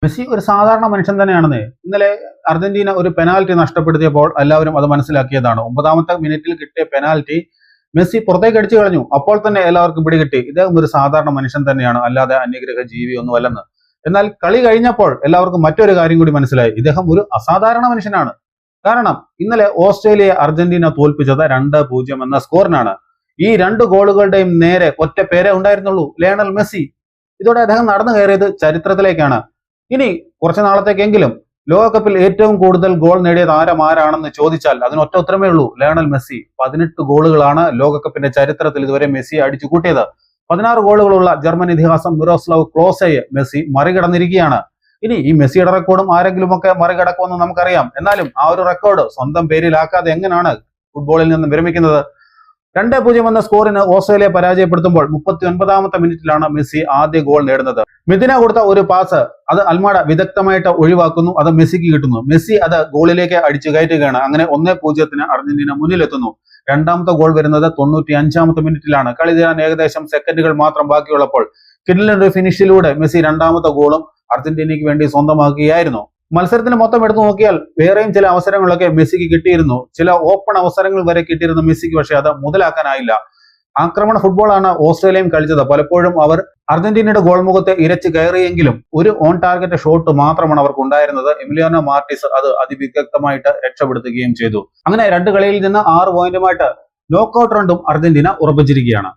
Messi ഒരു സാധാരണ മനുഷ്യൻ തന്നെയാണെന്ന്. ഇന്നലെ അർജന്റീന ഒരു പെനാൽറ്റി നഷ്ടപ്പെടുത്തിയപ്പോൾ എല്ലാവരും അത് മനസ്സിലാക്കിയതാണ്. 9ാമത്തെ മിനിറ്റിൽ കിട്ടിയ പെനാൽറ്റി മെസ്സി പുറത്തേക്ക് അടിച്ചു കളഞ്ഞു. അപ്പോൾ തന്നെ എല്ലാവർക്കും പിടികിട്ടി ഇദ്ദേഹം ഒരു സാധാരണ മനുഷ്യൻ തന്നെയാണ്, അല്ലാതെ അന്യഗ്രഹ ജീവിയൊന്നും അല്ലെന്ന്. എന്നാൽ കളി കഴിഞ്ഞപ്പോൾ എല്ലാവർക്കും മറ്റൊരു കാര്യം കൂടി മനസ്സിലായി, ഇദ്ദേഹം ഒരു അസാധാരണ മനുഷ്യനാണ്. കാരണം ഇന്നലെ ഓസ്ട്രേലിയയെ അർജന്റീന തോൽപ്പിച്ചത് 2-0 എന്ന സ്കോറിനാണ്. ഈ രണ്ട് ഗോളുകളുടെയും നേരെ ഒറ്റ പേരേ ഉണ്ടായിരുന്നുള്ളൂ, ലയണൽ മെസ്സി. ഇതോടെ അദ്ദേഹം നടന്നു കയറിയത് ചരിത്രത്തിലേക്കാണ്. ഇനി കുറച്ചു നാളത്തേക്കെങ്കിലും ലോകകപ്പിൽ ഏറ്റവും കൂടുതൽ ഗോൾ നേടിയ താരം ആരാണെന്ന് ചോദിച്ചാൽ അതിന് ഒറ്റ ഉത്തരമേ ഉള്ളൂ, ലയണൽ മെസ്സി. 18 ഗോളുകളാണ് ലോകകപ്പിന്റെ ചരിത്രത്തിൽ ഇതുവരെ മെസ്സി അടിച്ചു കൂട്ടിയത്. 16 ഗോളുകളുള്ള ജർമ്മൻ ഇതിഹാസം മിറോസ്ലാവ് ക്ലോസയെ മെസ്സി മറികടന്നിരിക്കുകയാണ്. ഇനി ഈ മെസ്സിയുടെ റെക്കോർഡും ആരെങ്കിലുമൊക്കെ മറികടക്കുമെന്ന് നമുക്കറിയാം. എന്നാലും ആ ഒരു റെക്കോർഡ് സ്വന്തം പേരിലാക്കാതെ എങ്ങനെയാണ് ഫുട്ബോളിൽ നിന്ന് വിരമിക്കുന്നത്? 2-0 എന്ന സ്കോറിന് ഓസ്ട്രേലിയ പരാജയപ്പെടുത്തുമ്പോൾ 39ാമത്തെ മിനിറ്റിലാണ് മെസ്സി ആദ്യ ഗോൾ നേടുന്നത്. മിഥുന കൊടുത്ത ഒരു പാസ് അത് അൽമാഡ വിദഗ്ധമായിട്ട് ഒഴിവാക്കുന്നു, അത് മെസ്സിക്ക് കിട്ടുന്നു. മെസ്സി അത് ഗോളിലേക്ക് അടിച്ചു കയറ്റുകയാണ്. അങ്ങനെ 1-0 അർജന്റീന മുന്നിലെത്തുന്നു. രണ്ടാമത്തെ ഗോൾ വരുന്നത് 95ാമത്തെ മിനിറ്റിലാണ്. കളി തീരാൻ ഏകദേശം സെക്കൻഡുകൾ മാത്രം ബാക്കിയുള്ളപ്പോൾ കിടിലൻ ഒരു ഫിനിഷിലൂടെ മെസ്സി രണ്ടാമത്തെ ഗോളും അർജന്റീനയ്ക്ക് വേണ്ടി സ്വന്തമാക്കുകയായിരുന്നു. മത്സരത്തിന് മൊത്തം എടുത്തു നോക്കിയാൽ വേറെയും ചില അവസരങ്ങളൊക്കെ മെസ്സിക്ക് കിട്ടിയിരുന്നു. ചില ഓപ്പൺ അവസരങ്ങൾ വരെ കിട്ടിയിരുന്ന മെസ്സിക്ക്, പക്ഷെ അത് മുതലാക്കാനായില്ല. ആക്രമണ ഫുട്ബോളാണ് ഓസ്ട്രേലിയയും കളിച്ചത്. പലപ്പോഴും അവർ അർജന്റീനയുടെ ഗോൾ മുഖത്തെ ഇരച്ച് കയറിയെങ്കിലും ഒരു ഓൺ ടാർഗറ്റ് ഷോട്ട് മാത്രമാണ് അവർക്ക് ഉണ്ടായിരുന്നത്. എമിലിയാനോ മാർട്ടിസ് അത് അതിവിദഗ്ധമായിട്ട് രക്ഷപ്പെടുത്തുകയും ചെയ്തു. അങ്ങനെ രണ്ട് കളിയിൽ നിന്ന് 6 പോയിന്റുമായിട്ട് നോക്കൌട്ട് റൗണ്ടും അർജന്റീന ഉറപ്പിച്ചിരിക്കുകയാണ്.